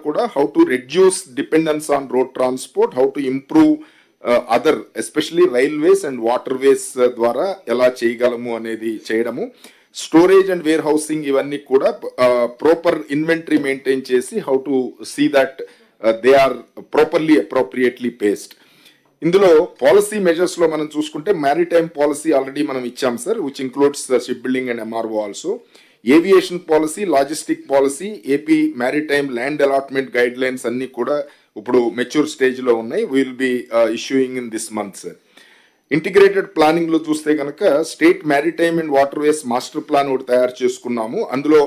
కూడా how to reduce dependence on road transport, how to improve other especially railways and water ways ద్వారా ఎలా చేయగలము అనేది చేయడము, స్టోరేజ్ అండ్ వేర్ హౌసింగ్ ఇవన్నీ కూడా ప్రాపర్ ఇన్వెంటరీ మెయింటైన్ చేసి how to see that they are properly appropriately paced. ఇందులో policy measures లో మనం చూసుకుంటే మ్యారిటైమ్ పాలసీ ఆల్రెడీ మనం ఇచ్చాం sir, which includes ship building and MRO also. Aviation policy, logistic policy, AP maritime land allotment guidelines అన్ని కూడా ఇప్పుడు mature stage లో ఉన్నాయి. Will be issuing in this month sir. Integrated planning లో చూస్తే కనుక state maritime and water ways master plan ఒకటి తయారు చేసుకున్నాము. అందులో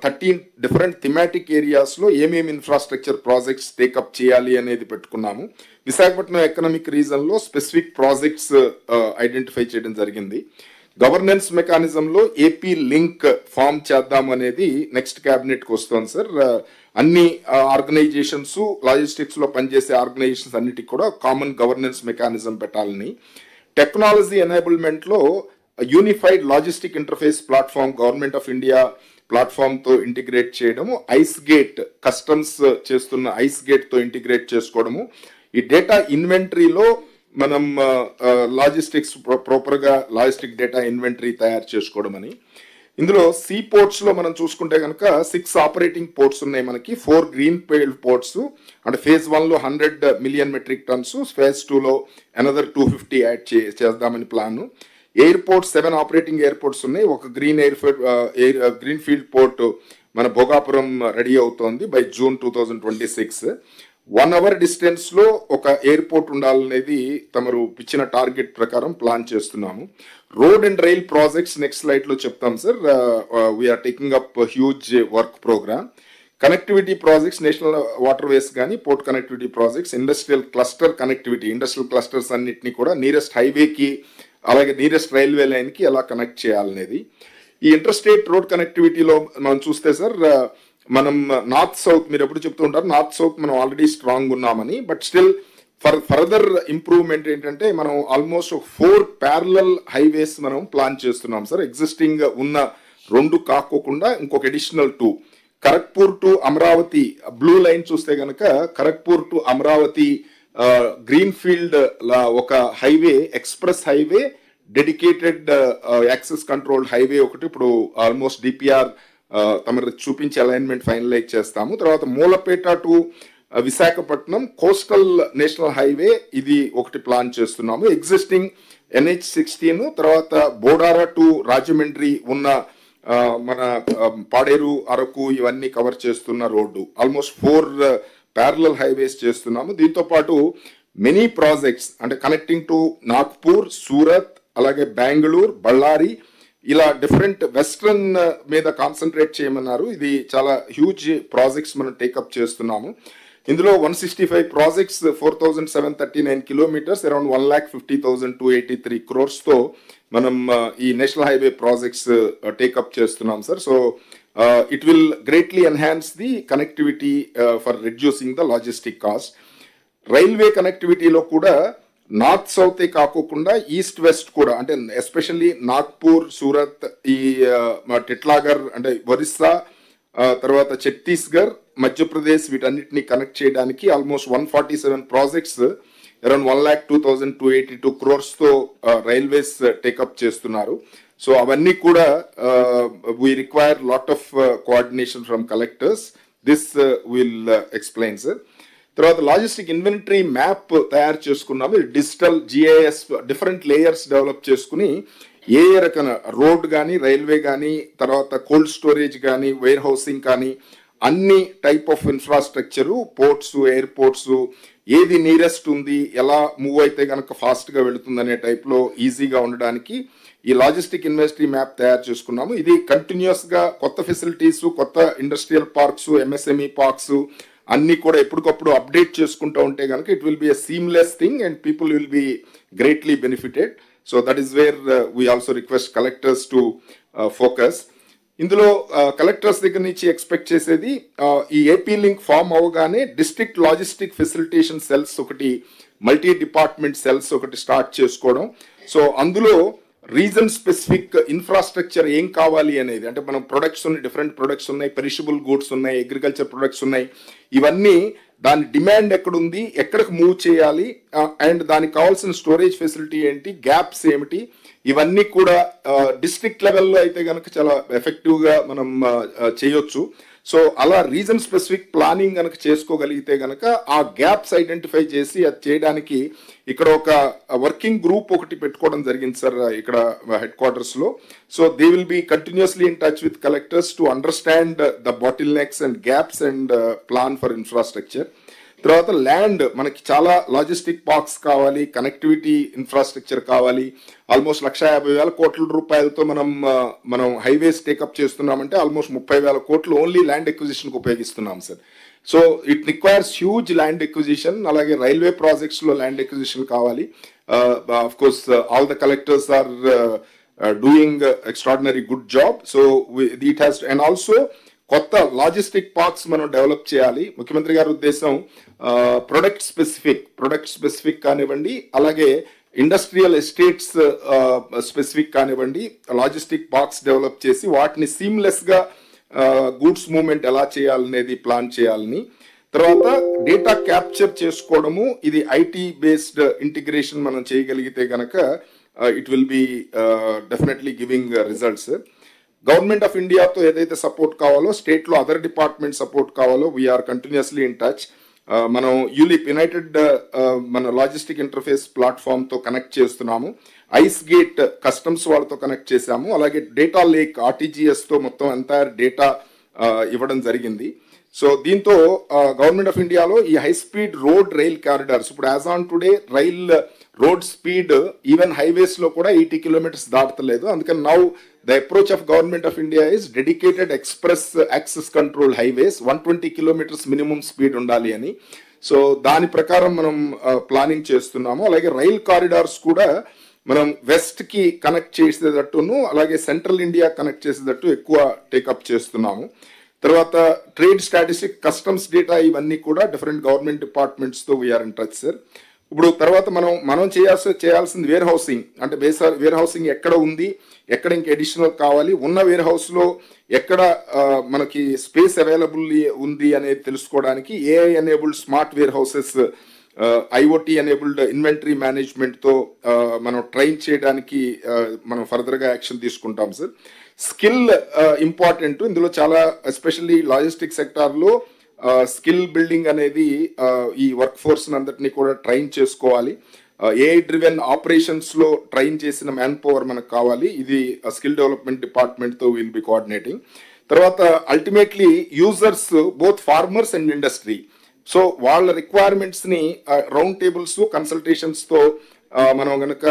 13 డిఫరెంట్ థిమాటిక్ ఏరియాస్ లో ఏమేమి ఇన్ఫ్రాస్ట్రక్చర్ ప్రాజెక్ట్స్ టేకప్ చేయాలి అనేది పెట్టుకున్నాము. విశాఖపట్నం ఎకనామిక్ రీజన్ లో స్పెసిఫిక్ ప్రాజెక్ట్స్ ఐడెంటిఫై చేయడం జరిగింది. గవర్నెన్స్ మెకానిజంలో ఏపీ లింక్ ఫామ్ చేద్దాం అనేది నెక్స్ట్ క్యాబినెట్ కి వస్తుంది సార్. అన్ని ఆర్గనైజేషన్స్, లాజిస్టిక్స్ లో పనిచేసే ఆర్గనైజేషన్స్ అన్నిటికి కూడా కామన్ గవర్నెన్స్ మెకానిజం పెట్టాలని. టెక్నాలజీ ఎనేబుల్మెంట్ లో unified logistic interface platform government of India platform తో ఇంటిగ్రేట్ చేయడము, ఐస్ గేట్ కస్టమ్స్ చేస్తున్న ఐస్ గేట్ తో ఇంటిగ్రేట్ చేసుకోవడము, ఈ డేటా ఇన్వెంటరీలో మనం లాజిస్టిక్స్ ప్రాపర్ గా లాజిస్టిక్ డేటా ఇన్వెంటరీ తయారు చేసుకోవడం అని. ఇందులో సీ పోర్ట్స్ లో మనం చూసుకుంటే కనుక 6 ఆపరేటింగ్ పోర్ట్స్ ఉన్నాయి మనకి. 4 గ్రీన్ ఫీల్డ్ పోర్ట్స్, అంటే ఫేజ్ 1 లో 100 మిలియన్ మెట్రిక్ టన్స్, ఫేజ్ 2 లో అనదర్ 250 యాడ్ చేద్దామని ప్లాన్. ఎయిర్పోర్ట్స్ 7 ఆపరేటింగ్ ఎయిర్పోర్ట్స్ ఉన్నాయి. ఒక గ్రీన్ ఫీల్డ్ పోర్ట్ మన భోగాపురం రెడీ అవుతోంది బై జూన్ 2026. 1 అవర్ డిస్టెన్స్ లో ఒక ఎయిర్పోర్ట్ ఉండాలనేది తమరు ఇచ్చిన టార్గెట్ ప్రకారం ప్లాన్ చేస్తున్నాము. Road and rail projects next slide లో చెప్తాం sir. We're taking up huge work program. Connectivity projects, national water ways కానీ, port connectivity projects, industrial cluster connectivity, industrial clusters అన్నిటిని కూడా నియరెస్ట్ హైవేకి అలాగే నియరెస్ట్ రైల్వే లైన్ కి ఎలా కనెక్ట్ చేయాలనేది. ఈ ఇంటర్ స్టేట్ రోడ్ కనెక్టివిటీలో మనం చూస్తే సార్, మనం నార్త్ సౌత్, మీరు ఎప్పుడు చెప్తూ ఉంటారు నార్త్ సౌత్ మనం ఆల్రెడీ స్ట్రాంగ్ ఉన్నామని, బట్ స్టిల్ ఫర్దర్ ఇంప్రూవ్మెంట్ ఏంటంటే మనం ఆల్మోస్ట్ 4 ప్యారలల్ హైవేస్ మనం ప్లాన్ చేస్తున్నాం సార్. ఎగ్జిస్టింగ్ ఉన్న 2 కాకోకుండా ఇంకొక additional 2. Kharagpur to Amaravati blue line చూస్తే కనుక Kharagpur to Amaravati green field ఒక highway, express highway, dedicated access controlled highway ఒకటి ఇప్పుడు ఆల్మోస్ట్ డిపిఆర్ తమరు చూపించి అలైన్మెంట్ ఫైనలైజ్ చేస్తాము. తర్వాత Mulapeta to Visakhapatnam coastal national highway ఇది ఒకటి ప్లాన్ చేస్తున్నాము. ఎగ్జిస్టింగ్ NH-16, తర్వాత బోడారా టు రాజమండ్రి ఉన్న మన పాడేరు, అరకు ఇవన్నీ కవర్ చేస్తున్న రోడ్డు, ఆల్మోస్ట్ 4 ప్యారలల్ హైవేస్ చేస్తున్నాము. దీంతో పాటు మెనీ ప్రాజెక్ట్స్ అంటే కనెక్టింగ్ టు నాగ్పూర్, సూరత్, అలాగే బెంగళూరు, బళ్ళారి, ఇలా డిఫరెంట్ వెస్ట్రన్ మీద కాన్సన్ట్రేట్ చేయమన్నారు. ఇది చాలా హ్యూజ్ ప్రాజెక్ట్స్ మనం టేకప్ చేస్తున్నాము. ఇందులో 165 ప్రాజెక్ట్స్, 4739 కిలోమీటర్స్, అరౌండ్ 1,50,283 crores తో మనం ఈ నేషనల్ హైవే ప్రాజెక్ట్స్ టేకప్ చేస్తున్నాం sir. So it will greatly enhance the connectivity for reducing the logistic cost. Railway కనెక్టివిటీలో కూడా నార్త్ సౌతే కాకోకుండా ఈస్ట్ వెస్ట్ కూడా, అంటే ఎస్పెషల్లీ నాగ్పూర్, సూరత్, ఈ టిట్లాగర్ అంటే ఒరిస్సా, తర్వాత ఛత్తీస్గఢ్, మధ్యప్రదేశ్ వీటన్నిటిని కనెక్ట్ చేయడానికి ఆల్మోస్ట్ 147 ప్రాజెక్ట్స్, అరౌండ్ 1,02,282 crores తో రైల్వేస్ టేకప్ చేస్తున్నారు. సో అవన్నీ కూడా we require lot of coordination from collectors. This will explain sir. తర్వాత లాజిస్టిక్ ఇన్వెంటరీ మ్యాప్ తయారు చేసుకున్నాము. Digital GIS different layers develop చేసుకుని ఏ రకమైన రోడ్ కానీ, రైల్వే కానీ, తర్వాత కోల్డ్ స్టోరేజ్ కానీ, వేర్ హౌసింగ్ కానీ, అన్ని type of infrastructure, ports, airports, ఏది నియరెస్ట్ ఉంది, ఎలా మూవ్ అయితే కనుక ఫాస్ట్గా వెళుతుంది అనే టైప్లో ఈజీగా ఉండడానికి ఈ లాజిస్టిక్ ఇన్వెంటరీ మ్యాప్ తయారు చేసుకున్నాము. ఇది కంటిన్యూస్గా కొత్త ఫెసిలిటీస్, కొత్త ఇండస్ట్రియల్ పార్క్స్, MSME పార్క్స్ అన్ని కూడా ఎప్పటికప్పుడు అప్డేట్ చేసుకుంటూ ఉంటే కనుక it will B a seamless thing and people will be greatly benefited. So that is where we also request collectors to focus. ఇందులో కలెక్టర్స్ దగ్గర నుంచి ఎక్స్పెక్ట్ చేసేది ఈ ఏపీ లింక్ ఫామ్ అవగానే డిస్ట్రిక్ట్ లాజిస్టిక్ ఫెసిలిటేషన్ సెల్స్ ఒకటి, multi department cells ఒకటి start చేసుకోవడం. So అందులో రీజన్ స్పెసిఫిక్ ఇన్ఫ్రాస్ట్రక్చర్ ఏం కావాలి అనేది, అంటే మనం ప్రొడక్ట్స్ ఉన్నాయి, డిఫరెంట్ ప్రొడక్ట్స్ ఉన్నాయి, పెరిషబుల్ గూడ్స్ ఉన్నాయి, అగ్రికల్చర్ ప్రొడక్ట్స్ ఉన్నాయి, ఇవన్నీ దాని డిమాండ్ ఎక్కడుంది, ఎక్కడికి మూవ్ చేయాలి, అండ్ దానికి కావాల్సిన స్టోరేజ్ ఫెసిలిటీ ఏంటి, గ్యాప్స్ ఏమిటి, ఇవన్నీ కూడా డిస్ట్రిక్ట్ లెవెల్లో అయితే కనుక చాలా ఎఫెక్టివ్గా మనం చేయొచ్చు. సో అలా రీజన్ స్పెసిఫిక్ ప్లానింగ్ కనుక చేసుకోగలిగితే కనుక ఆ గ్యాప్స్ ఐడెంటిఫై చేసి అది చేయడానికి ఇక్కడ ఒక వర్కింగ్ గ్రూప్ ఒకటి పెట్టుకోవడం జరిగింది సార్ ఇక్కడ హెడ్ క్వార్టర్స్ లో. So they will be continuously in touch with collectors to understand the bottle next and gaps and plan for infrastructure. తర్వాత ల్యాండ్, మనకి చాలా లాజిస్టిక్ పార్క్స్ కావాలి, కనెక్టివిటీ ఇన్ఫ్రాస్ట్రక్చర్ కావాలి. ఆల్మోస్ట్ 1,50,000 కోట్ల రూపాయలతో మనం హైవేస్ టేకప్ చేస్తున్నామంటే ఆల్మోస్ట్ 30,000 కోట్లు ఓన్లీ ల్యాండ్ ఎక్విజిషన్కి ఉపయోగిస్తున్నాం సార్. So it requires huge land acquisition. అలాగే రైల్వే ప్రాజెక్ట్స్ లో ల్యాండ్ ఎక్విజిషన్ కావాలి. Of course all the collectors are doing extraordinary good job. So it has, and also కొత్త లాజిస్టిక్ పార్క్స్ మనం డెవలప్ చేయాలి. ముఖ్యమంత్రి గారి ఉద్దేశం ప్రొడక్ట్ స్పెసిఫిక్ కానివ్వండి, అలాగే ఇండస్ట్రియల్ ఎస్టేట్స్ స్పెసిఫిక్ కానివ్వండి, లాజిస్టిక్ పార్క్స్ డెవలప్ చేసి వాటిని సీమ్లెస్ గా గూడ్స్ మూవ్మెంట్ ఎలా చేయాలనేది ప్లాన్ చేయాలని. తర్వాత డేటా క్యాప్చర్ చేసుకోవడము, ఇది ఐటీ బేస్డ్ ఇంటిగ్రేషన్ మనం చేయగలిగితే గనక it will be definitely giving results. Government of ఇండియాతో ఏదైతే సపోర్ట్ కావాలో, స్టేట్ లో అదర్ డిపార్ట్మెంట్ సపోర్ట్ కావాలో, వీఆర్ కంటిన్యూస్లీ ఇన్ టచ్. మనం యూలిప్ యునైటెడ్ మన లాజిస్టిక్ ఇంటర్ఫేస్ ప్లాట్ఫామ్ తో కనెక్ట్ చేస్తున్నాము. ఐస్ గేట్ కస్టమ్స్ వాళ్ళతో కనెక్ట్ చేశాము. అలాగే డేటా లేక్ ఆర్టీజీఎస్ తో మొత్తం ఎంటైర్ డేటా ఇవ్వడం జరిగింది. సో దీంతో గవర్నమెంట్ ఆఫ్ ఇండియాలో ఈ హై స్పీడ్ రైల్ కారిడార్స్, ఇప్పుడు as on today road speed even highways లో కూడా 80 కిలోమీటర్స్ దాటలేదు. అందుకని now the approach of government of India is dedicated express access control highways, 120 kilometres minimum speed ఉండాలి అని. So దాని ప్రకారం మనం ప్లానింగ్ చేస్తున్నాము. అలాగే రైల్ కారిడార్స్ కూడా మనం వెస్ట్ కి కనెక్ట్ చేసేటట్టును, అలాగే సెంట్రల్ ఇండియా కనెక్ట్ చేసేటట్టు ఎక్కువ టేకప్ చేస్తున్నాము. తర్వాత ట్రేడ్ స్టాటిస్టిక్, కస్టమ్స్ డేటా, ఇవన్నీ కూడా డిఫరెంట్ గవర్నమెంట్ డిపార్ట్మెంట్స్ తో వీఆర్ ఇన్ టచ్ సార్. ఇప్పుడు తర్వాత మనం చేయాల్సింది వేర్ హౌసింగ్, అంటే వేర్ హౌసింగ్ ఎక్కడ ఉంది, ఎక్కడ ఇంకా అడిషనల్ కావాలి, ఉన్న వేర్ హౌస్ లో ఎక్కడ మనకి స్పేస్ అవైలబుల్ ఉంది అనేది తెలుసుకోవడానికి AI enabled smart warehouses, IoT enabled inventory management తో మనం ట్రైన్ చేయడానికి మనం ఫర్దర్ గా యాక్షన్ తీసుకుంటాం సార్. స్కిల్ ఇంపార్టెంట్ ఇందులో చాలా, ఎస్పెషల్లీ లాజిస్టిక్ సెక్టార్ లో స్కిల్ బిల్డింగ్ అనేది ఈ వర్క్ ఫోర్స్ అందరినీ కూడా ట్రైన్ చేసుకోవాలి. ఏఐ డ్రివెన్ ఆపరేషన్స్ లో ట్రైన్ చేసిన మ్యాన్ పవర్ మనకు కావాలి. ఇది స్కిల్ డెవలప్మెంట్ డిపార్ట్మెంట్ తో విల్ బి కోఆర్డినేటింగ్. తర్వాత ultimately users, both farmers and industry, so వాళ్ళ రిక్వైర్మెంట్స్ ని రౌండ్ టేబుల్స్, కన్సల్టేషన్స్ తో మనం గనక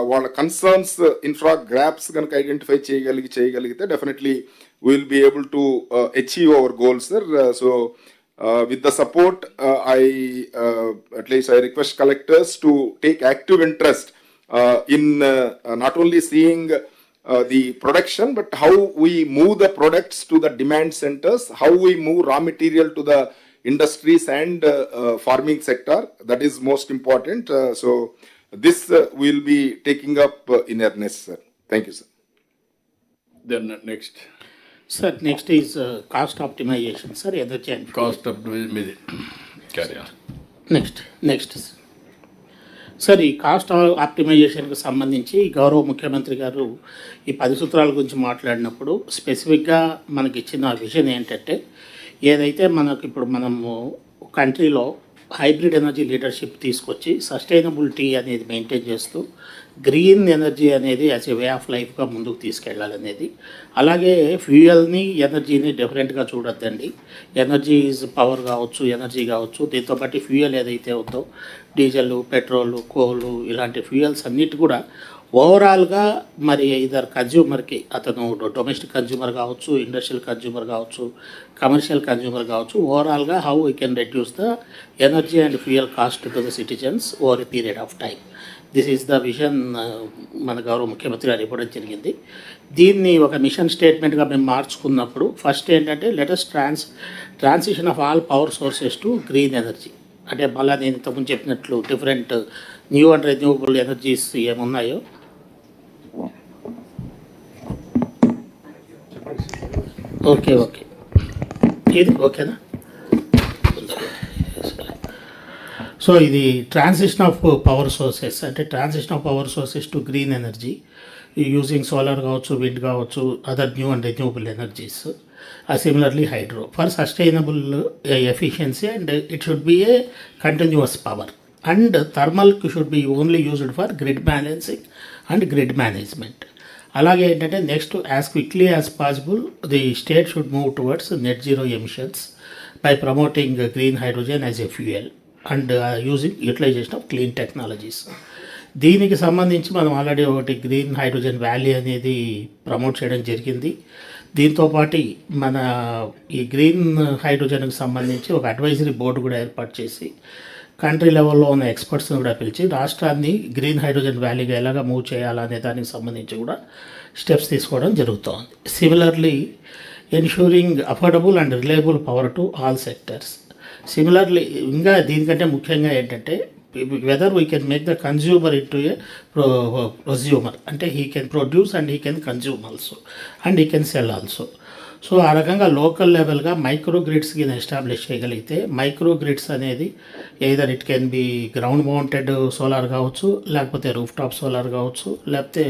వాళ్ళ కన్సర్న్స్, ఇన్ఫ్రా గ్యాప్స్ కనుక ఐడెంటిఫై చేయగలిగితే definitely will be able to achieve hour goals sir. So with the support, at least I request collectors to take active interest in not only seeing the production, but how we move the products to the demand centers, how we move raw material to the industries and farming sector. That is most important. So this will be taking up in earnest, sir. Thank you, sir. Then next. Sir, next is cost optimization, sir. Energy and Cost optimization. Carry on. Next sir, ఈ cost ఆప్టిమైజేషన్కి సంబంధించి గౌరవ ముఖ్యమంత్రి గారు ఈ 10 సూత్రాల గురించి మాట్లాడినప్పుడు స్పెసిఫిక్గా మనకి ఇచ్చిన విజన్ ఏంటంటే, ఏదైతే మనకి ఇప్పుడు మనము కంట్రీలో హైబ్రిడ్ ఎనర్జీ లీడర్షిప్ తీసుకొచ్చి సస్టైనబిలిటీ అనేది మెయింటైన్ చేస్తూ గ్రీన్ ఎనర్జీ అనేది యాజ్ ఏ వే ఆఫ్ లైఫ్గా ముందుకు తీసుకెళ్ళాలనేది. అలాగే ఫ్యూయల్ని, ఎనర్జీని డిఫరెంట్గా చూడొద్దండి. ఎనర్జీ ఈజ్ పవర్ కావచ్చు, ఎనర్జీ కావచ్చు, దీంతోపాటు ఫ్యూయల్ ఏదైతే ఉందో డీజిల్, పెట్రోల్, కోలు, ఇలాంటి ఫ్యూయల్స్ అన్నిటి కూడా ఓవరాల్గా మరి ఇద్దరు కన్జ్యూమర్కి, అతను డొమెస్టిక్ కన్జ్యూమర్ కావచ్చు, ఇండస్ట్రియల్ కన్జ్యూమర్ కావచ్చు, కమర్షియల్ కన్జ్యూమర్ కావచ్చు, ఓవరాల్గా how we can reduce the energy and fuel cost to the citizens over a period of time. This is the vision మన గౌరవ ముఖ్యమంత్రి గారు ఇవ్వడం జరిగింది. దీన్ని ఒక మిషన్ స్టేట్మెంట్గా మేము మార్చుకున్నప్పుడు ఫస్ట్ ఏంటంటే, let us transition of all power sources to green energy. అంటే మళ్ళీ నేను ఇంతకుముందు చెప్పినట్లు different new and renewable energies ఏమున్నాయో ఓకే ఓకే, ఇది ఓకేనా? సో ఇది ట్రాన్సిషన్ ఆఫ్ పవర్ సోర్సెస్, అంటే transition of power sources to green energy using solar కావచ్చు, విండ్ కావచ్చు, other new and renewable energies, similarly hydro for sustainable efficiency, and it should be a continuous power, and thermal should be only used for grid balancing and grid management. అలాగే ఏంటంటే next, as quickly as possible the state should move towards net zero emissions by promoting green hydrogen as a fuel and using utilization of clean technologies. దీనికి సంబంధించి మనం already ఒకటి green hydrogen valley అనేది promote చేయడం జరిగింది. దీంతోపాటు మన ఈ గ్రీన్ హైడ్రోజన్కి సంబంధించి ఒక అడ్వైజరీ బోర్డు కూడా ఏర్పాటు చేసి కంట్రీ లెవెల్లో ఉన్న ఎక్స్పర్ట్స్ని కూడా పిలిచి రాష్ట్రాన్ని గ్రీన్ హైడ్రోజన్ వ్యాలీగా ఎలాగ మూవ్ చేయాలనే దానికి సంబంధించి కూడా స్టెప్స్ తీసుకోవడం జరుగుతోంది. Similarly ensuring affordable and reliable power to all sectors. Similarly ఇంకా దీనికంటే ముఖ్యంగా ఏంటంటే whether we can make the consumer into a prosumer, అంటే he can produce and he can consume also and he can sell also. So ఆ రకంగా local లెవెల్గా micro గ్రిడ్స్కి establish చేయగలిగితే, మైక్రో గ్రిడ్స్ అనేది either it can be ground mounted solar కావచ్చు, లేకపోతే roof top solar కావచ్చు, లేకపోతే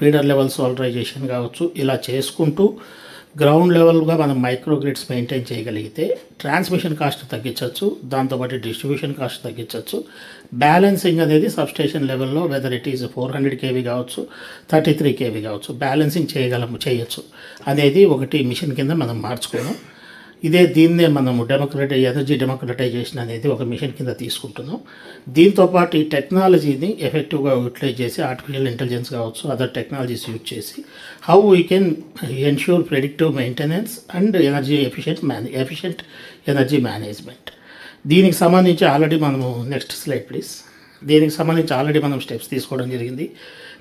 ఫీడర్ లెవెల్ సోలరైజేషన్ కావచ్చు, ఇలా చేసుకుంటూ గ్రౌండ్ లెవెల్గా మనం మైక్రో గ్రిడ్స్ మెయింటైన్ చేయగలిగితే ట్రాన్స్మిషన్ కాస్ట్ తగ్గించవచ్చు, దాంతోపాటు డిస్ట్రిబ్యూషన్ కాస్ట్ తగ్గించవచ్చు. బ్యాలెన్సింగ్ అనేది సబ్స్టేషన్ లెవెల్లో వెదర్ ఇట్ ఈజ్ 400 kV కావచ్చు, 33 kV కావచ్చు, బ్యాలెన్సింగ్ చేయొచ్చు అనేది ఒకటి మిషన్ కింద మనం మార్చుకున్నాం. దీన్నే మనము ఎనర్జీ డెమోక్రటైజేషన్ అనేది ఒక మిషన్ కింద తీసుకుంటున్నాం. దీంతోపాటు ఈ టెక్నాలజీని ఎఫెక్టివ్గా యూటిలైజ్ చేసి ఆర్టిఫిషియల్ ఇంటెలిజెన్స్ కావచ్చు, అదర్ టెక్నాలజీస్ యూజ్ చేసి how we can ensure predictive maintenance and efficient energy management. దీనికి సంబంధించి ఆల్రెడీ మనము నెక్స్ట్ స్లైడ్ ప్లీజ్. దీనికి సంబంధించి ఆల్రెడీ మనం స్టెప్స్ తీసుకోవడం జరిగింది.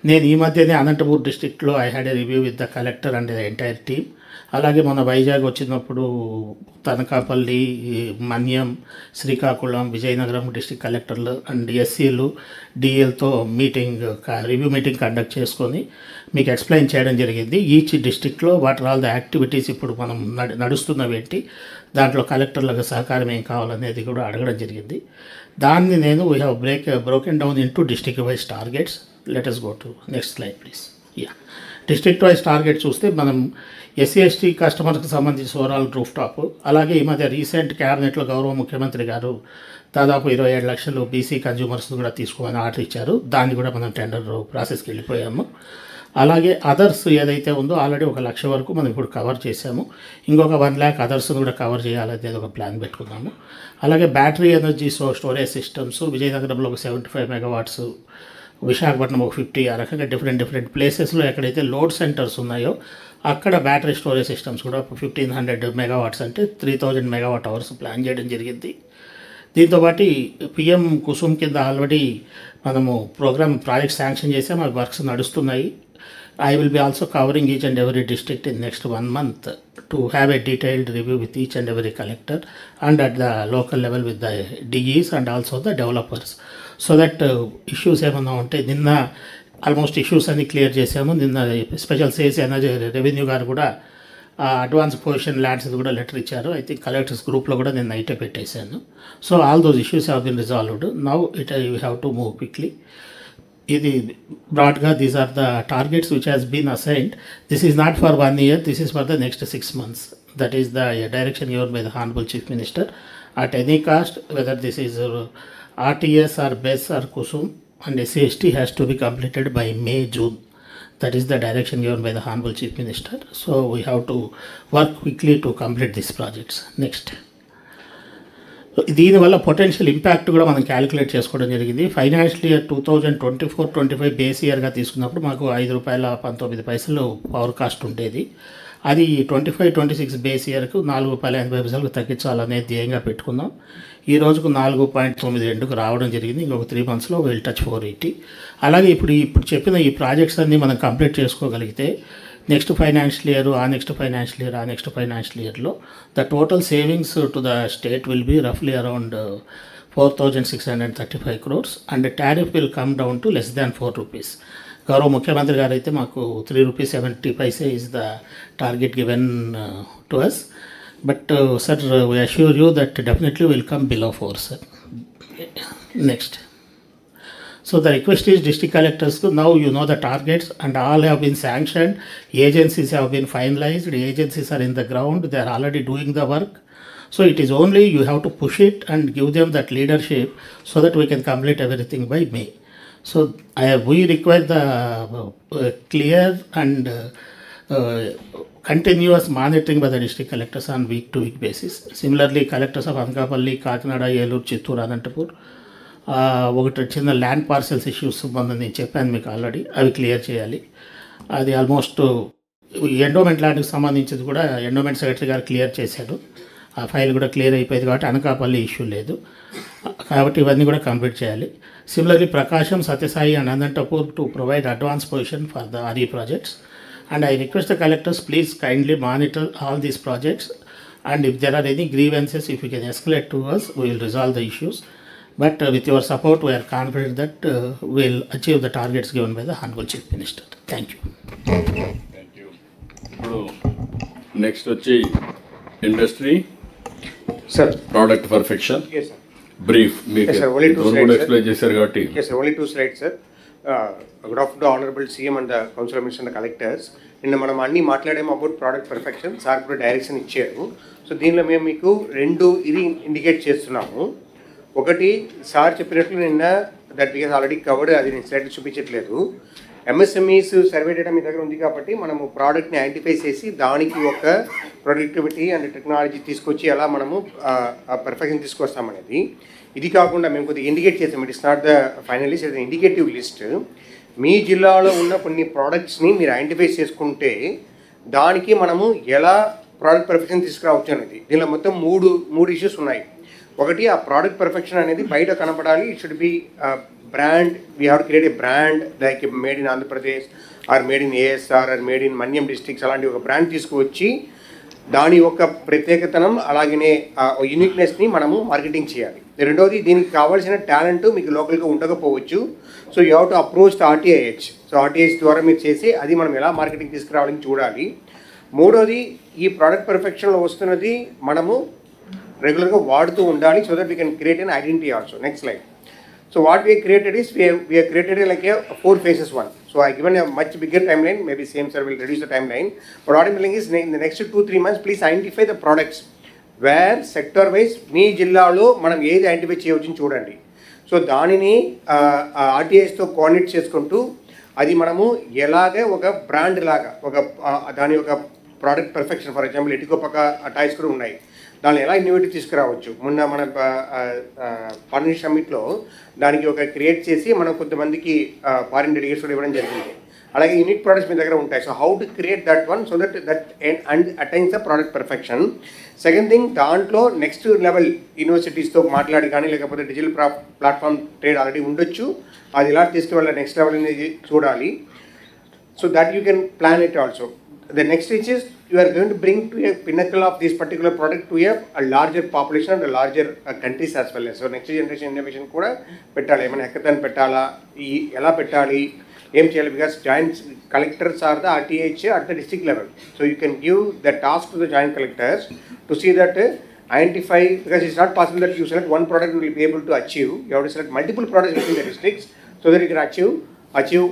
నేను ఈ మధ్యనే అనంతపూర్ డిస్ట్రిక్ట్లో I had a review with the collector and the entire team. అలాగే మన వైజాగ్ వచ్చినప్పుడు తనకాపల్లి, మన్యం, శ్రీకాకుళం, విజయనగరం డిస్ట్రిక్ట్ కలెక్టర్లు అండ్ ఎస్సీలు, డిఎల్తో రివ్యూ మీటింగ్ కండక్ట్ చేసుకొని మీకు ఎక్స్ప్లెయిన్ చేయడం జరిగింది. ఈచ్ డిస్ట్రిక్ట్లో what are all the activities ఇప్పుడు మనం నడుస్తున్నవేంటి, దాంట్లో కలెక్టర్లకు సహకారం ఏం కావాలనేది కూడా అడగడం జరిగింది. దాన్ని నేను we have broken down into district wise targets. Let us go to next slide please. District wise target చూస్తే మనం ఎస్సీ ఎస్టీ కస్టమర్స్కి సంబంధించి ఓవరాల్ రూఫ్ టాప్, అలాగే ఈ మధ్య రీసెంట్ క్యాబినెట్లో గౌరవ ముఖ్యమంత్రి గారు దాదాపు 27 లక్షలు బీసీ కన్జ్యూమర్స్ కూడా తీసుకోమని ఆర్డర్ ఇచ్చారు. దాన్ని కూడా మనం టెండర్ ప్రాసెస్కి వెళ్ళిపోయాము. అలాగే అదర్స్ ఏదైతే ఉందో ఆల్రెడీ 1 లక్ష వరకు మనం ఇప్పుడు కవర్ చేసాము. ఇంకొక 1 lakh అదర్స్ని కూడా కవర్ చేయాలనేది ఒక ప్లాన్ పెట్టుకున్నాము. అలాగే బ్యాటరీ ఎనర్జీ స్టోరేజ్ సిస్టమ్స్ విజయనగరంలో ఒక 75 megawatts, విశాఖపట్నం ఒక 50, ఆ రకంగా డిఫరెంట్ ప్లేసెస్లో ఎక్కడైతే లోడ్ సెంటర్స్ ఉన్నాయో అక్కడ బ్యాటరీ స్టోరేజ్ సిస్టమ్స్ కూడా 1500 megawatts అంటే 3000 megawatt-hours ప్లాన్ చేయడం జరిగింది. దీంతోపాటు పిఎం కుసుమ్ కింద ఆల్రెడీ మనము ప్రాజెక్ట్ శాంక్షన్ చేసాం, ఆ వర్క్స్ నడుస్తున్నాయి. I will be also covering each and every district in next 1 month to have a detailed review with each and every collector and at the local level with the DEs and also the developers, so that issues ఏమన్నా ఉంటే నిన్న almost issues అన్ని clear చేసాము. నిన్న special sales energy revenue గారు కూడా advance position lands కూడా letter ఇచ్చారు. ఐ థింక్ కలెక్టర్స్ గ్రూప్లో కూడా నేను నైటే పెట్టేశాను. So all those issues have been resolved. Now you have to move quickly. ఇది బ్రాడ్గా these are the targets which has been assigned. This is not for 1 year, this is for the next 6 months. That is the direction given by the honourable chief minister. At any cost, whether this is RTS or BESS or KUSUM and SCST has to be completed by May, June. That is the direction given by the Honorable Chief Minister. So we have to work quickly to complete these projects. Next. దీనివల్ల potential impact కూడా మనం calculate చేసుకోవడం జరిగింది. Financial year 2024-25 base ఇయర్గా తీసుకున్నప్పుడు మాకు ₹5.19 power cost ఉండేది. అది 25-26 base ఇయర్కు ₹4.80 తగ్గించాలనే ధ్యేయంగా పెట్టుకున్నాం. ఈ రోజుకు 4.92కు రావడం జరిగింది. ఇంకొక 3 monthsలో విల్ టచ్ 480. అలాగే ఇప్పుడు చెప్పిన ఈ ప్రాజెక్ట్స్ అన్నీ మనం కంప్లీట్ చేసుకోగలిగితే నెక్స్ట్ ఫైనాన్షియల్ ఇయర్, ఆ నెక్స్ట్ ఫైనాన్షియల్ ఇయర్లో the total savings to the state will be రఫ్లీ around 4,635 crores and the tariff will come down to less than ₹4. గౌరవ ముఖ్యమంత్రి గారు అయితే మాకు ₹3.70 is the target given to us. But sir, we assure you that definitely will come below 4, sir. Next. So the request is district collectors to now you know the targets and all have been sanctioned. Agencies have been finalized. The agencies are in the ground. They are already doing the work. So it is only you have to push it and give them that leadership so that we can complete everything by May. So we require the clear and continuous monitoring by the district collectors on week-to-week basis. Similarly, collectors of Anakapalli, Kakinada, Yelloor, Chittoor, Anantapur. ఒకటి చిన్న land parcels issues నేను చెప్పాను మీకు already, అవి clear చేయాలి. అది almost endowment ల్యాండ్కి సంబంధించింది కూడా ఎండోమెంట్ సెక్రటరీ గారు క్లియర్ చేశాడు. ఆ ఫైల్ కూడా క్లియర్ అయిపోయింది కాబట్టి అనకాపల్లి ఇష్యూ లేదు. కాబట్టి ఇవన్నీ కూడా కంప్లీట్ చేయాలి. Similarly Prakasam, Satyasai and Anantapur to provide advance position for the RE projects. And I request the collectors please kindly monitor all these projects and if there are any grievances if you can escalate to us we will resolve the issues. But with your support, we are confident that we'll achieve the targets given by the Honorable Chief Minister. Thank you. Thank you. ఇప్పుడు next వచ్చి industry sir. Product perfection Yes, sir. Brief మీకు Yes, sir. Only two కూడా slides, explain చేశారు కాబట్టి Yes, sir. Only 2 slides, sir. Good afternoon to Honorable CM and the Council of Ministers and the Collectors. నిన్న మనం అన్నీ మాట్లాడాము about product perfection. Sir కూడా direction ఇచ్చారు. సో దీనిలో మేము మీకు 2 ఇది ఇండికేట్ చేస్తున్నాము. ఒకటి, సార్ చెప్పినట్లు నిన్న that we has already covered, అది నేను స్లైడ్ చూపించట్లేదు. MSMEs సర్వే డేటా మీ దగ్గర ఉంది కాబట్టి మనము ప్రోడక్ట్ని ఐడెంటిఫై చేసి దానికి ఒక ప్రొడక్టివిటీ అండ్ టెక్నాలజీ తీసుకొచ్చి ఎలా మనము పర్ఫెక్షన్ తీసుకొస్తామనేది. ఇది కాకుండా మేము కొద్దిగా ఇండికేట్ చేస్తాం. It is not the final list, it indicative list. మీ జిల్లాలో ఉన్న కొన్ని ప్రోడక్ట్స్ని మీరు ఐడెంటిఫై చేసుకుంటే దానికి మనము ఎలా ప్రోడక్ట్ పర్ఫెక్షన్ తీసుకురావచ్చు అనేది. దీనిలో మొత్తం మూడు ఇష్యూస్ ఉన్నాయి. ఒకటి, ఆ ప్రోడక్ట్ పర్ఫెక్షన్ అనేది బయట కనపడాలి. It should be brand. We have to create a brand like made in Andhra Pradesh or made in ASR or made in Manyam districts, అలాంటి ఒక బ్రాండ్ తీసుకువచ్చి దాని యొక్క ప్రత్యేకతనం అలాగనే యూనిక్నెస్ని మనము మార్కెటింగ్ చేయాలి. రెండవది, దీనికి కావాల్సిన టాలెంట్ మీకు లోకల్గా ఉండకపోవచ్చు. So you have to approach the RTIH. So RTIH ద్వారా మీరు చేసి అది మనం ఎలా మార్కెటింగ్ తీసుకురావాలని చూడాలి. మూడోది, ఈ ప్రోడక్ట్ పర్ఫెక్షన్లో వస్తున్నది మనము రెగ్యులర్గా వాడుతూ ఉండాలి. So that we can create an identity also. Next slide. So what we created is we have created like a 4 phases one. So I given a much bigger timeline. Maybe same sir will reduce the timeline. But what I'm telling is in the next 2-3 months, please identify the products where sector wise మీ జిల్లాలో మనం ఏది identify చేయవచ్చని చూడండి. So దానిని RTISతో coordinate చేసుకుంటూ అది మనము ఎలాగే ఒక బ్రాండ్ లాగా ఒక దాని యొక్క product perfection, for example Etikoppaka toys కూడా ఉన్నాయి, దాన్ని ఎలా ఇన్నోవేటివ్ తీసుకురావచ్చు. మొన్న మన ఫారిన్ సమ్మిట్లో దానికి ఒక క్రియేట్ చేసి మనం కొంతమందికి ఫారిన్ డెలిగేట్స్ కూడా ఇవ్వడం జరిగింది. అలాగే యూనిక్ ప్రోడక్ట్స్ మీ దగ్గర ఉంటాయి. So how to create that one so that and attains the product perfection. Second thing, దాంట్లో నెక్స్ట్ లెవెల్ యూనివర్సిటీస్తో మాట్లాడి కానీ లేకపోతే డిజిటల్ ప్లాట్ఫామ్ ట్రేడ్ ఆల్రెడీ ఉండొచ్చు, అది ఎలా తీసుకువెళ్ళాలి నెక్స్ట్ లెవెల్ అనేది చూడాలి. So that you can plan it also. The next stage is you are going to bring to a pinnacle of this particular product to a larger population and a larger countries as well as. So next generation innovation కూడా పెట్టాలి. ఏమైనా హెకథాన్ పెట్టాలా, ఎలా పెట్టాలి, ఏం చేయాలి, because joint collectors are the RTIH at the district level. So you can give the task to the joint collectors to see that identify, because it's not possible that you select one product and will be able to achieve. You have to select multiple products within the districts so that you can achieve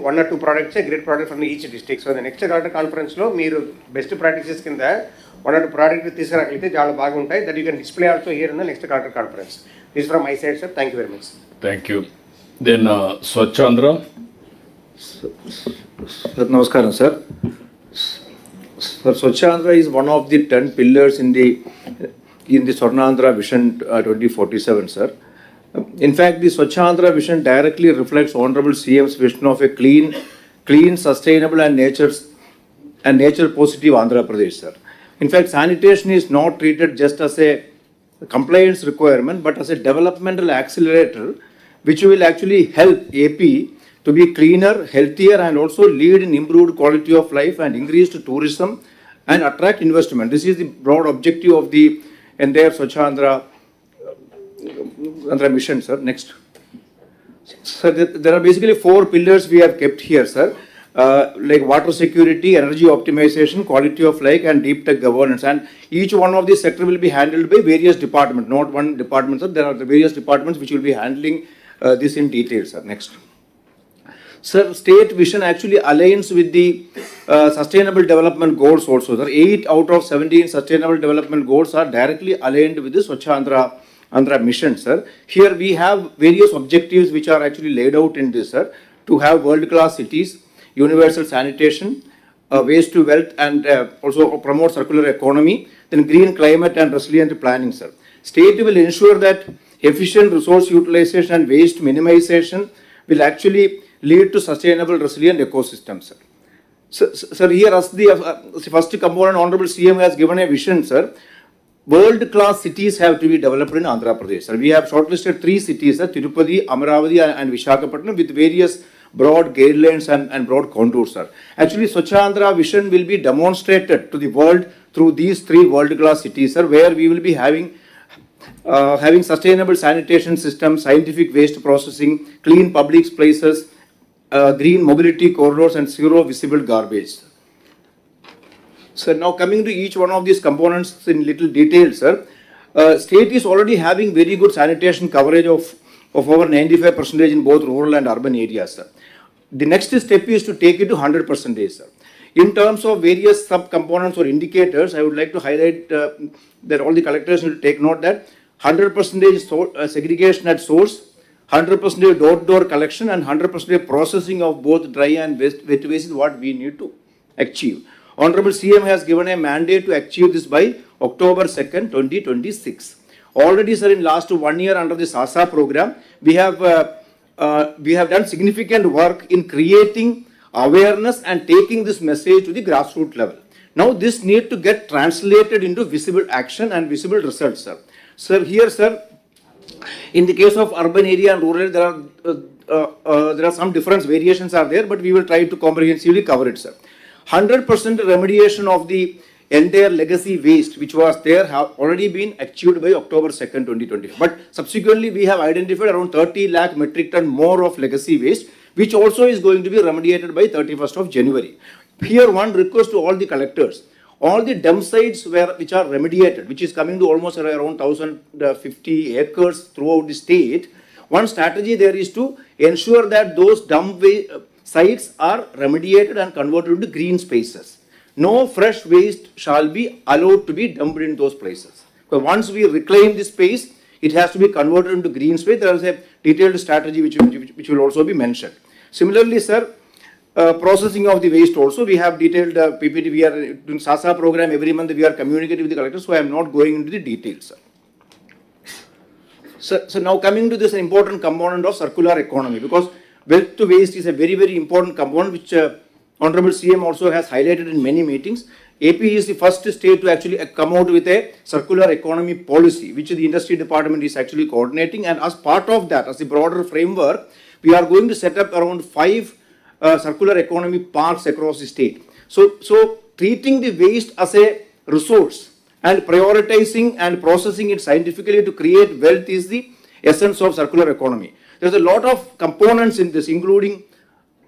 1 or 2 products, a great product from each district. So the next collector conference లో మీరు best practices కింద 1 or 2 products తీసుకురాగలిగితే చాలా బాగుంటాయి. That you can display also here in the next collector conference. This from my side, sir. Thank you very much. Thank you. Then Swachh Andhra. Sir, namaskaram, sir. Sir, Swachhandra is one of the 10 pillars in the Swarnandhra Vision 2047, sir. In fact, the Swachhandra vision directly reflects Honorable CM's vision of a clean, sustainable and nature positive Andhra Pradesh, sir. In fact, sanitation is not treated just as a compliance requirement, but as a developmental accelerator, which will actually help AP to be cleaner, healthier, and also lead in improved quality of life and increased tourism and attract investment. This is the broad objective of the entire Swachhandra mission, sir. Next. So there are basically 4 pillars we have kept here, sir. Like water security, energy optimization, quality of life, and deep tech governance. And each one of these sector will be handled by various departments, not one department, sir. There are the various departments which will be handling this in detail, sir. Next. Sir, state vision actually aligns with the sustainable development goals also. Sir, 8 out of 17 sustainable development goals are directly aligned with the Swachh Andhra mission, sir. Here we have various objectives which are actually laid out in this, sir. To have world-class cities, universal sanitation, waste to wealth, and also promote circular economy, then green climate and resilient planning, sir. State will ensure that efficient resource utilization and waste minimization will actually lead to sustainable resilient ecosystems, sir. Sir, here as the first component, Honorable CM has given a vision, sir. World-class cities have to be developed in Andhra Pradesh, sir. We have shortlisted 3 cities, sir, Tirupati, Amaravati, and Visakhapatnam, with various broad guidelines and broad contours, sir. Actually, Swachh Andhra vision will be demonstrated to the world through these 3 world-class cities, sir, where we will be having sustainable sanitation systems, scientific waste processing, clean public places, green mobility corridors, and zero visible garbage. So now coming to each one of these components in little detail, sir. State is already having very good sanitation coverage of over 95% in both rural and urban areas, sir. The next step is to take it to 100%, sir. In terms of various sub-components or indicators, I would like to highlight that all the collectors need to take note that 100% segregation at source, 100% door-to-door collection, and 100% processing of both dry and wet waste is what we need to achieve. Honorable CM has given a mandate to achieve this by October 2nd, 2026. Already, sir, in last 1 year under the SASA program, we have done significant work in creating awareness and taking this message to the grassroots level. Now, this need to get translated into visible action and visible results, sir. Sir, here, sir, in the case of urban area and rural, there are some difference, variations are there, but we will try to comprehensively cover it, sir. 100% remediation of the entire legacy waste which was there have already been achieved by October 2nd, 2020. But subsequently, we have identified around 30 lakh metric ton more of legacy waste, which also is going to be remediated by 31st of January. Here, one request to all the collectors. All the dump sites which are remediated, which is coming to almost around 1,050 acres throughout the state, one strategy there is to ensure that those dump sites are remediated and converted into green spaces. No fresh waste shall be allowed to be dumped in those places. But once we reclaim this space, it has to be converted into green space. There is a detailed strategy which will also be mentioned. Similarly, sir, processing of the waste also, we have detailed PPT. We are doing SASA program every month. We are communicating with the collectors, so I am not going into the details, sir. So now coming to this important component of circular economy, because wealth to waste is a very, very important component which Honorable CM also has highlighted in many meetings. AP is the first state to actually come out with a circular economy policy, which the industry department is actually coordinating. And as part of that, as the broader framework, we are going to set up around 5 circular economy parks across the state. So treating the waste as a resource and prioritizing and processing it scientifically to create wealth is the essence of circular economy. There's a lot of components in this, including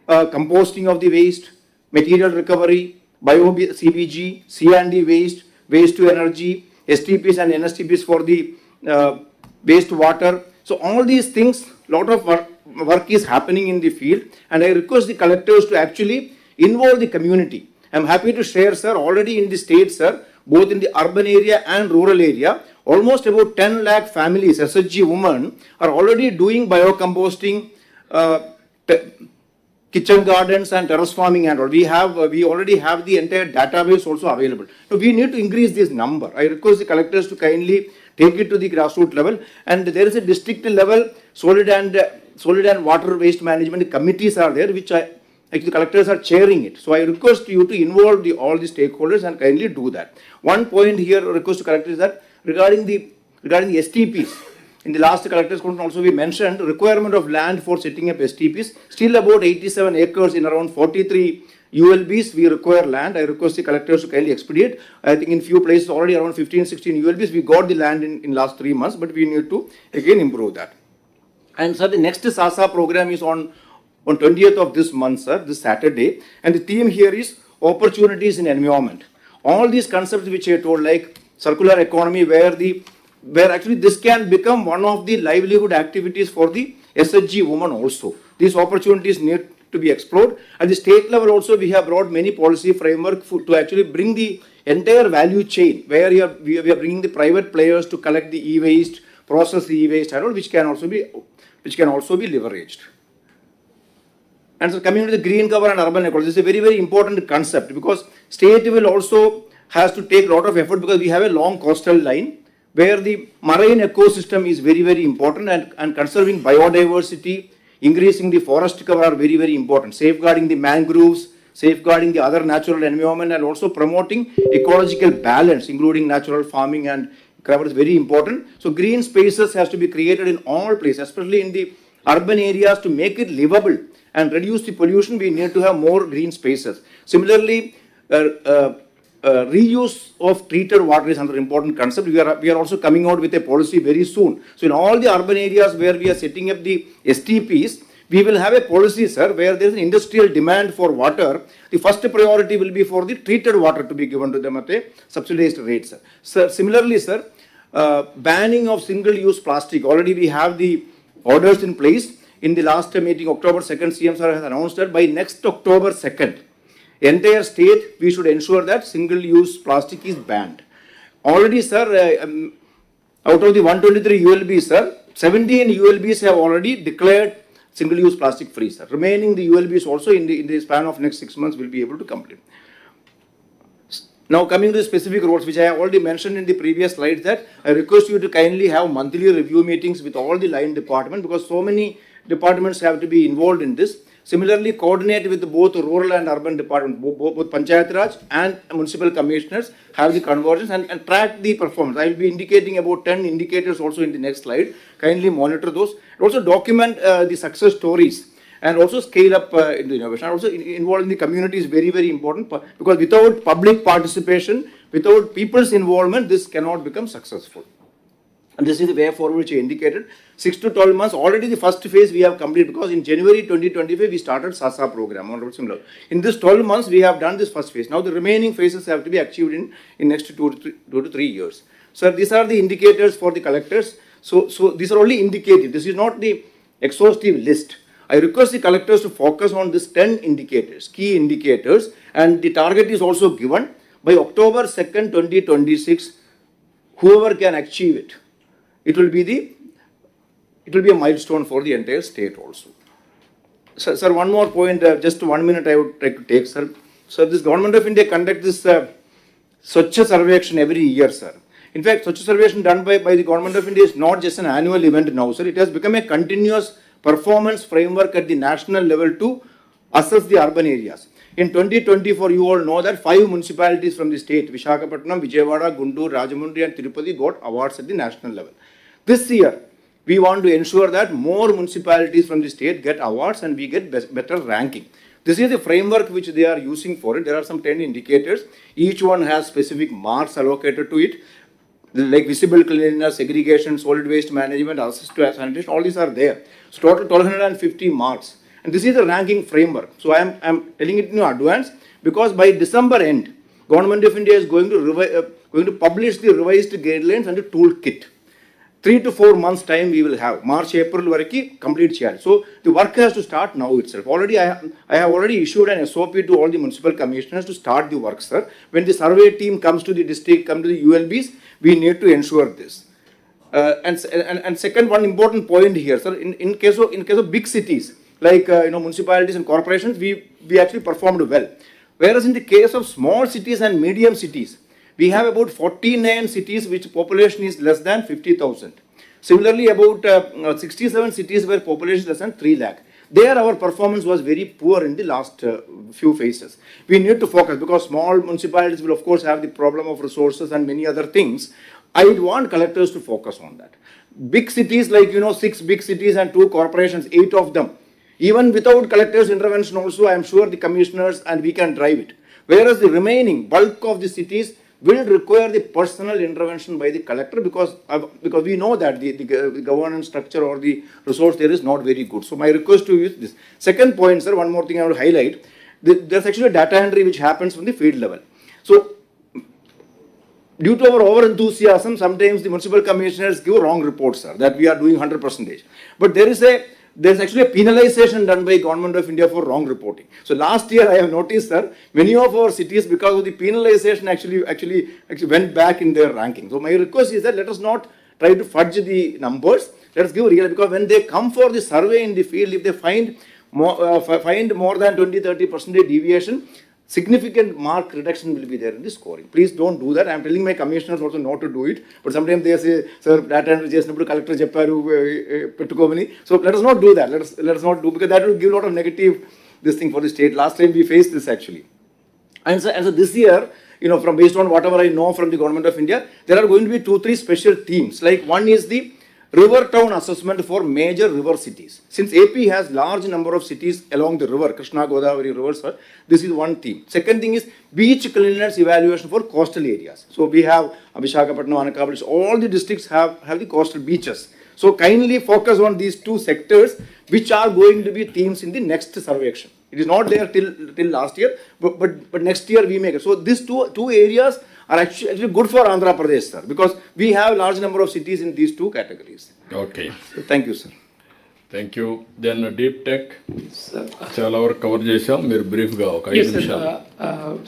composting of the waste, material recovery, bio-CBG, C&D waste, waste to energy, STPs and NSTPs for the wastewater. So all these things, lot of work is happening in the field, and I request the collectors to actually involve the community. I'm happy to share, sir, already in the state, sir, both in the urban area and rural area, almost about 10 lakh families, SHG women, are already doing biocomposting, kitchen gardens and terrace farming and all. We already have the entire database also available. So we need to increase this number. I request the collectors to kindly take it to the grassroots level, and there is a district level solid and water waste management committees are there, which the collectors are chairing it. So I request you to involve all the stakeholders and kindly do that. One point here, request to collectors, that regarding the STPs, in the last collectors conference also we mentioned requirement of land for setting up STPs. Still about 87 acres in around 43 ULBs we require land. I request the collectors to kindly expedite. I think in few places already around 15-16 ULBs we got the land in last 3 months, but we need to again improve that. And sir, the next SASA program is on 20th of this month, sir, this Saturday. And the theme here is opportunities in environment. All these concepts which I told, like circular economy, where actually this can become one of the livelihood activities for the SHG women also. These opportunities need to be explored. At the state level also, we have brought many policy framework to actually bring the entire value chain, where we are bringing the private players to collect the e-waste, process the e-waste, and all, which can also be leveraged. And so coming to the green cover and urban ecology, this is a very, very important concept, because state will also has to take a lot of effort, because we have a long coastal line where the marine ecosystem is very, very important, and conserving biodiversity, increasing the forest cover are very, very important. Safeguarding the mangroves, safeguarding the other natural environment, and also promoting ecological balance, including natural farming and cover is very important. So green spaces has to be created in all places, especially in the urban areas, to make it livable and reduce the pollution. We need to have more green spaces. Similarly, reuse of treated water is another important concept. We are also coming out with a policy very soon. So in all the urban areas where we are setting up the STPs, we will have a policy, sir, where there is an industrial demand for water. The first priority will be for the treated water to be given to them at a subsidized rate, sir. So similarly, sir, banning of single-use plastic. Already we have the orders in place. In the last meeting, October 2nd, CM sir has announced that by next October 2nd, entire state, we should ensure that single-use plastic is banned. Already, sir, out of the 123 ULBs, sir, 17 ULBs have already declared single-use plastic free, sir. Remaining the ULBs also in the span of next 6 months will be able to complete. Now coming to the specific roles, which I have already mentioned in the previous slides, that I request you to kindly have monthly review meetings with all the line departments, because so many departments have to be involved in this. Similarly, coordinate with both rural and urban departments, both Panchayat Raj and municipal commissioners, have the convergence and track the performance. I will be indicating about 10 indicators also in the next slide. Kindly monitor those. Also document the success stories, and also scale up into innovation. Also involving the community is very, very important, because without public participation, without people's involvement, this cannot become successful. And this is the way forward which I indicated. 6 to 12 months, already the first phase we have completed, because in January 2025 we started SASA program, similar. In this 12 months we have done this first phase. Now the remaining phases have to be achieved in next 2 to 3 years. So these are the indicators for the collectors. So these are only indicative. This is not the exhaustive list. I request the collectors to focus on these 10 indicators, key indicators, and the target is also given by October 2nd, 2026. Whoever can achieve it, it will be a milestone for the entire state also. Sir, one more point, just 1 minute I would like to take, sir. Sir, this Government of India conducts this Swachha Sarvekshan every year, sir. In fact, Swachha Sarvekshan done by the Government of India is not just an annual event now, sir. It has become a continuous performance framework at the national level to assess the urban areas. In 2024, you all know that 5 municipalities from the state, Visakhapatnam, Vijayawada, Guntur, Rajahmundry and Tirupati, got awards at the national level. This year, we want to ensure that more municipalities from the state get awards and we get better ranking. This is the framework which they are using for it. There are some 10 indicators. Each one has specific marks allocated to it, like visible cleanliness, segregation, solid waste management, access to sanitation, all these are there. So total 1250 marks. And this is the ranking framework. So I am telling it in advance, because by December end, Government of India is going to publish the revised guidelines and the toolkit. 3 to 4 months time we will have. March, April variki complete cheyali. So the work has to start now itself. Already I have already issued an SOP to all the municipal commissioners to start the work, sir. When the survey team comes to the district, come to the ULBs, we need to ensure this. And second, one important point here, sir. In case of big cities like municipalities and corporations, we actually performed well. Whereas in the case of small cities and medium cities, we have about 49 cities which population is less than 50,000. Similarly, about 67 cities where population is less than 3 lakh. There our performance was very poor in the last few phases. We need to focus, because small municipalities will of course have the problem of resources and many other things. I would want collectors to focus on that. Big cities like 6 big cities and 2 corporations, 8 of them. Even without collectors' intervention also, I am sure the commissioners and we can drive it. Whereas the remaining bulk of the cities, will require the personal intervention by the collector because we know that the governance structure or the resource there is not very good. So my request to you is this. Second point, sir, one more thing I will highlight. There's actually a data entry which happens from the field level. So due to our over enthusiasm, sometimes the municipal commissioners give wrong reports, sir, that we are doing 100%. But there's actually a penalization done by Government of India for wrong reporting. So last year I have noticed, sir, many of our cities, because of the penalization, actually went back in their ranking. So my request is that let us not try to fudge the numbers. Let us give real, because when they come for the survey in the field, if they find more than 20-30% deviation, significant mark reduction will be there in the scoring. Please don't do that. I am telling my commissioners also not to do it. But sometimes they say, sir, data entry chesinapudu collector chepparu pettukomani. So let us not do that. Let us not do, because that will give a lot of negative this thing for the state. Last time we faced this actually. And so this year, from based on whatever I know from the Government of India, there are going to be 2-3 special themes. Like one is the river town assessment for major river cities. Since AP has large number of cities along the river, Krishna, Godavari rivers, this is one theme. Second thing is beach cleanliness evaluation for coastal areas. So we have Visakhapatnam, Anakapati, all the districts have the coastal beaches. So kindly focus on these two sectors, which are going to be themes in the next survey action. It is not there till last year, but next year we make it. So these two areas are actually good for Andhra Pradesh, sir, because we have large number of cities in these two categories. Okay. So thank you, sir. Thank you. Then deep tech చాలా వరకు cover చేసాం. మీరు బ్రీఫ్గా ఒక 5 నిమిషాలు.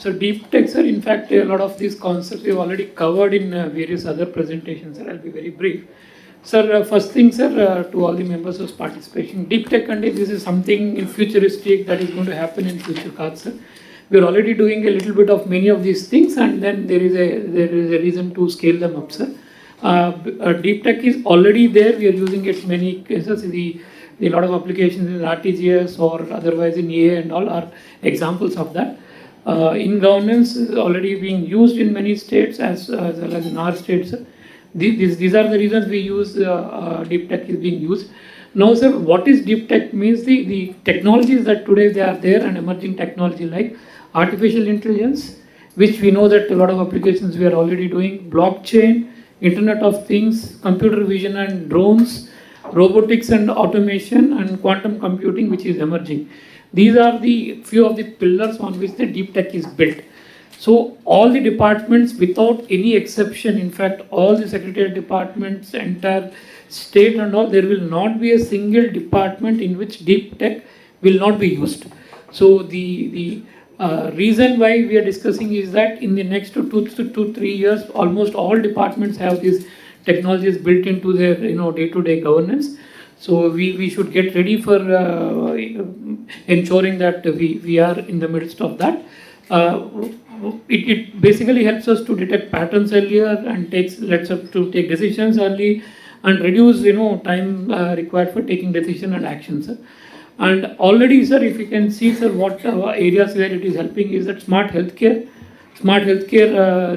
So deep tech, sir, in fact, a lot of these concepts we've already covered in various other presentations, sir. I'll be very brief. Sir, first thing, sir, to all the members who's participating, deep tech and this is something futuristic that is going to happen in future cards, sir. We're already doing a little bit of many of these things, and then there is a reason to scale them up, sir. Deep tech is already there. We are using it in many cases. The lot of applications in RTGS or otherwise in EA and all are examples of that. In governance is already being used in many states as well as in our states. These are the reasons we use deep tech is being used. Now, sir, what is deep tech means the technologies that today they are there and emerging technology like artificial intelligence, which we know that a lot of applications we are already doing, blockchain, Internet of Things, computer vision and drones, robotics and automation, and quantum computing, which is emerging. These are the few of the pillars on which the deep tech is built. So all the departments, without any exception, in fact, all the secretariat departments, entire state and all, there will not be a single department in which deep tech will not be used. So the reason why we are discussing is that in the next 2 to 3 years, almost all departments have these technologies built into their day-to-day governance. So we should get ready for ensuring that we are in the midst of that. It basically helps us to detect patterns earlier and lets us to take decisions early and reduce time required for taking decision and actions. And already, sir, if you can see, sir, what areas where it is helping is that smart healthcare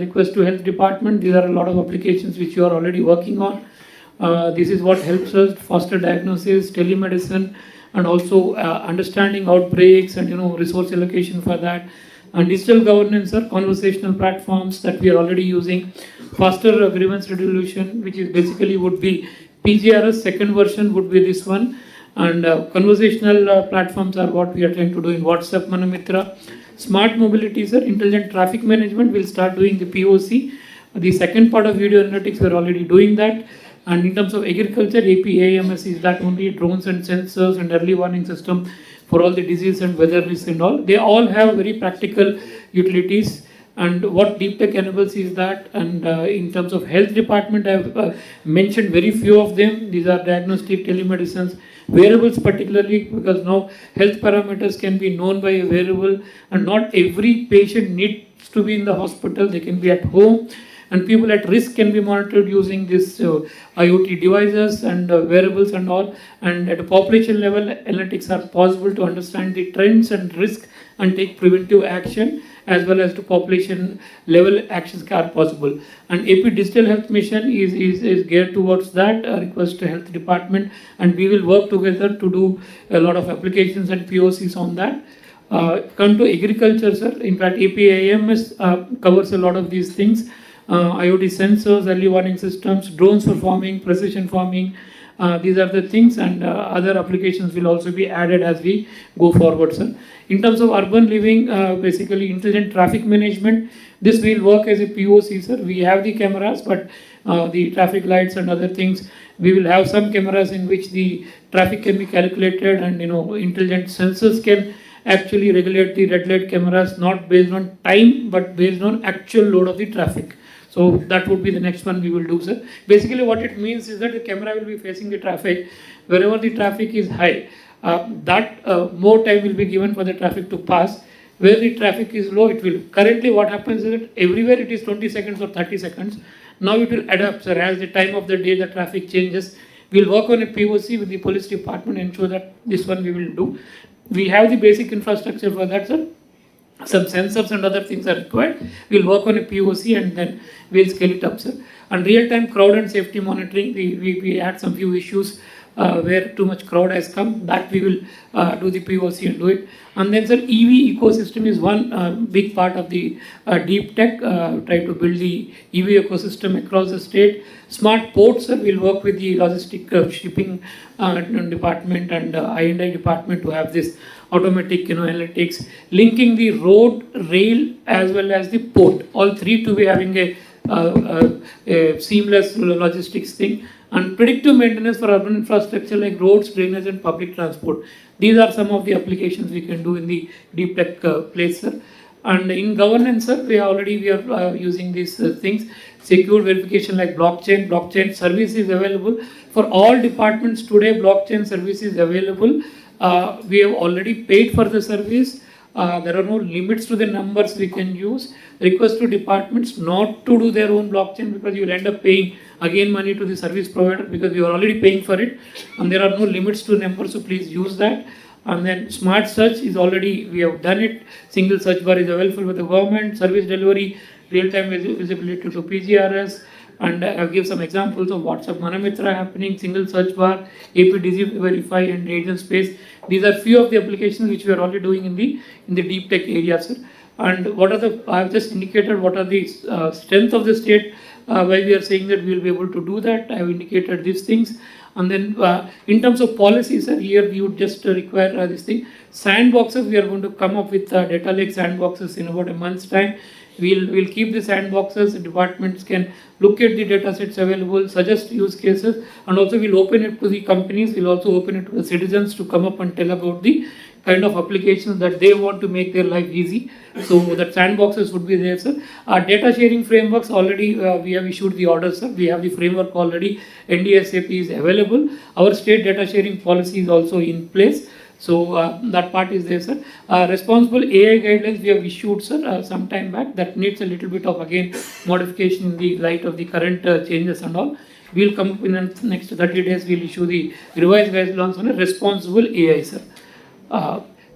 request to health department. These are a lot of applications which you are already working on. This is what helps us faster diagnosis, telemedicine, and also understanding outbreaks and resource allocation for that. And digital governance are conversational platforms that we are already using. Faster grievance resolution, which is basically would be PGRS, second version would be this one. And conversational platforms are what we are trying to do in WhatsApp, Manamitra. Smart mobility, sir, intelligent traffic management, will start doing the POC. The second part of video analytics, we are already doing that. And in terms of agriculture, APAMS is that only drones and sensors and early warning system for all the disease and weather risk and all. They all have very practical utilities. And what deep tech enables is that, and in terms of health department, I have mentioned very few of them. These are diagnostic, telemedicines, wearables particularly, because now health parameters can be known by a wearable, and not every patient needs to be in the hospital. They can be at home, and people at risk can be monitored using this IoT devices and wearables and all. And at a population level, analytics are possible to understand the trends and risk and take preventive action, as well as to population level actions are possible. And AP Digital Health Mission is geared towards that, request to health department, and we will work together to do a lot of applications and POCs on that. Come to agriculture, sir. In fact, APIMS covers a lot of these things. IoT sensors, early warning systems, drones for farming, precision farming. These are the things, and other applications will also be added as we go forward, sir. In terms of urban living, basically intelligent traffic management, this will work as a POC, sir. We have the cameras, but the traffic lights and other things, we will have some cameras in which the traffic can be calculated, and intelligent sensors can actually regulate the red light cameras, not based on time but based on actual load of the traffic. So that would be the next one we will do, sir. Basically what it means is that the camera will be facing the traffic. Wherever the traffic is high, more time will be given for the traffic to pass. Where the traffic is low, it will. Currently what happens is that everywhere it is 20 seconds or 30 seconds. Now it will adapt, sir, as the time of the day the traffic changes. We'll work on a POC with the police department and ensure that this one we will do. We have the basic infrastructure for that, sir. Some sensors and other things are required. We'll work on a POC and then we'll scale it up, sir. And real-time crowd and safety monitoring, we had some few issues where too much crowd has come. That we will do the POC and do it. And then, sir, EV ecosystem is one big part of the deep tech. Try to build the EV ecosystem across the state. Smart ports, sir, we'll work with the logistic shipping department and I&I department to have this automatic analytics, linking the road, rail as well as the port. All three to be having a seamless logistics thing. And predictive maintenance for urban infrastructure like roads, drainage and public transport. These are some of the applications we can do in the deep tech place, sir. And in governance, sir, we are using these things. Secure verification like blockchain service is available for all departments today. Blockchain service is available. We have already paid for the service. There are no limits to the numbers we can use. Request to departments not to do their own blockchain, because you will end up paying again money to the service provider, because you are already paying for it, and there are no limits to numbers, so please use that. And then smart search is already, we have done it. Single search bar is available with the government. Service delivery, real-time visibility to PGRS. And I'll give some examples of WhatsApp Manamitra happening, single search bar, AP Disease Verify and Agent Space. These are few of the applications which we are already doing in the deep tech area, sir. And what are I've just indicated what are the strength of the state, why we are saying that we will be able to do that. I have indicated these things. And then in terms of policies, sir, here we would just require this thing. Sandboxes, we are going to come up with data lake sandboxes in about a month's time. We'll keep the sandboxes. Departments can look at the data sets available, suggest use cases, and also we'll open it to the companies. We'll also open it to the citizens to come up and tell about the kind of applications that they want to make their life easy. So that sandboxes would be there, sir. Our data sharing frameworks already we have issued the orders, sir. We have the framework already. NDSAP is available. Our state data sharing policy is also in place. So that part is there, sir. Responsible AI guidelines we have issued, sir, some time back. That needs a little bit of, again, modification in the light of the current changes and all. We'll come up in the next 30 days, we'll issue the revised guidelines on a responsible AI, sir.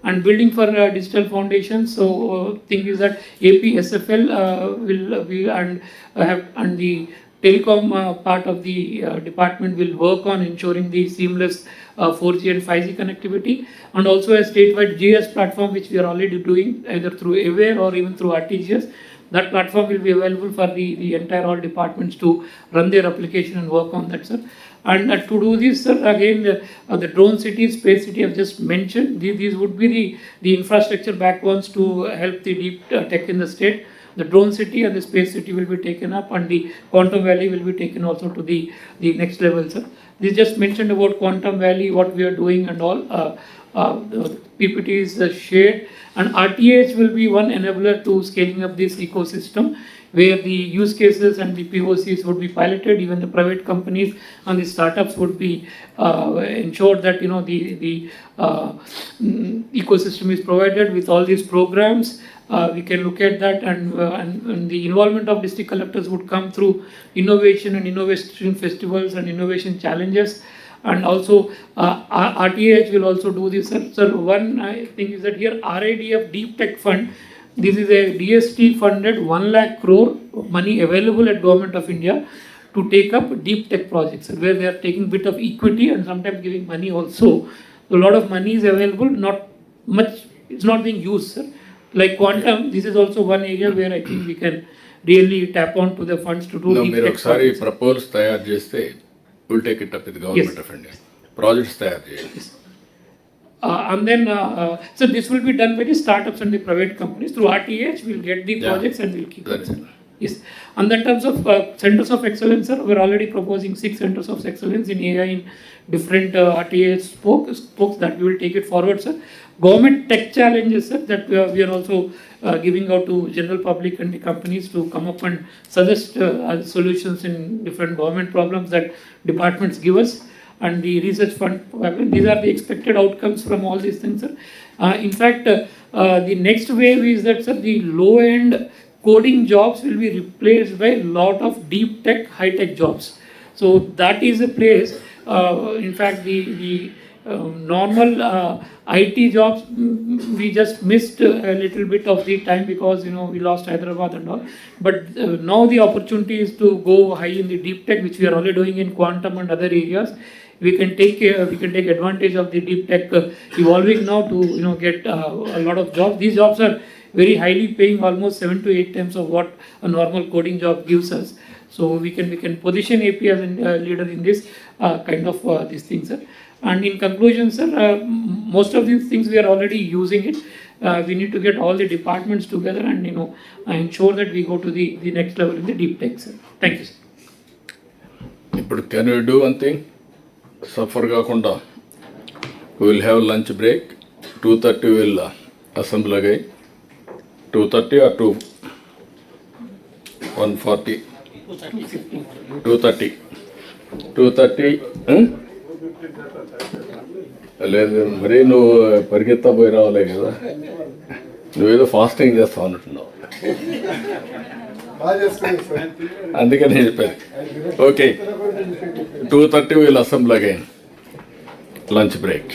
And building for digital foundations. So thing is that APSFL will be and the telecom part of the department will work on ensuring the seamless 4G and 5G connectivity, and also a statewide GS platform which we are already doing either through AWARE or even through RTGS. That platform will be available for the entire all departments to run their application and work on that, sir. And to do this, sir, again, the drone city, space city I've just mentioned, these would be the infrastructure backbones to help the deep tech in the state. The drone city and the space city will be taken up, and the quantum valley will be taken also to the next level, sir. This just mentioned about quantum valley, what we are doing and all. The PPT is shared, and RTH will be one enabler to scaling up this ecosystem, where the use cases and the POCs would be piloted. Even the private companies and the startups would be ensured that the ecosystem is provided with all these programs. We can look at that, and the involvement of district collectors would come through innovation and innovation festivals and innovation challenges. And also RTH will also do this, sir. Sir, one I think is that here RIDF Deep Tech Fund, this is a DST funded 1 lakh crore money available at Government of India to take up deep tech projects, where they are taking bit of equity and sometimes giving money also. So a lot of money is available, not much it's not being used, sir. Like quantum, this is also one area where I think we can really tap on to the funds to do No, deep మీరు tech ఒకసారి projects. Proposals తయారు చేస్తే will take it up with government of India. Projects తయారు చేయండి. And then, so this will be done by the startups and the private companies. Through RTH, we'll get the Yeah. projects and we'll keep That's it. it. Yes. And in terms of centers of excellence, sir, we're already proposing 6 centers of excellence in AI in different RTH spokes that we will take it forward, sir. Government tech challenges, sir, that we are also giving out to general public and the companies to come up and suggest solutions in different government problems that departments give us. And the research fund, these are the expected outcomes from all these things, sir. In fact, the next wave is that, sir, the low-end coding jobs will be replaced by a lot of deep tech, high-tech jobs. So that is a place, in fact, the normal IT jobs, we just missed a little bit of the time because, we lost Hyderabad and all. But now the opportunity is to go high in the deep tech, which we are already doing in quantum and other areas. We can take advantage of the deep tech evolving now to get a lot of jobs. These jobs are very highly paying, almost 7 to 8 times of what a normal coding job gives us. So we can position AP as a leader in this kind of these things, sir. And in conclusion, sir, most of these things we are already using it. We need to get all the departments together and ensure that we go to the next level in the deep tech, sir. Thank you, sir. ఇప్పుడు can you do one thing, సఫర్ కాకుండా will have lunch break. 2:30 will assembly again 2:30 or 1:40 2:30 లేదు మరి నువ్వు పరిగెత్తా పోయి రావాలే కదా, నువ్వేదో ఫాస్టింగ్ చేస్తావు అన్నట్టున్నావు, అందుకని చెప్పాను. Okay, 2:30 will assembly again, lunch break.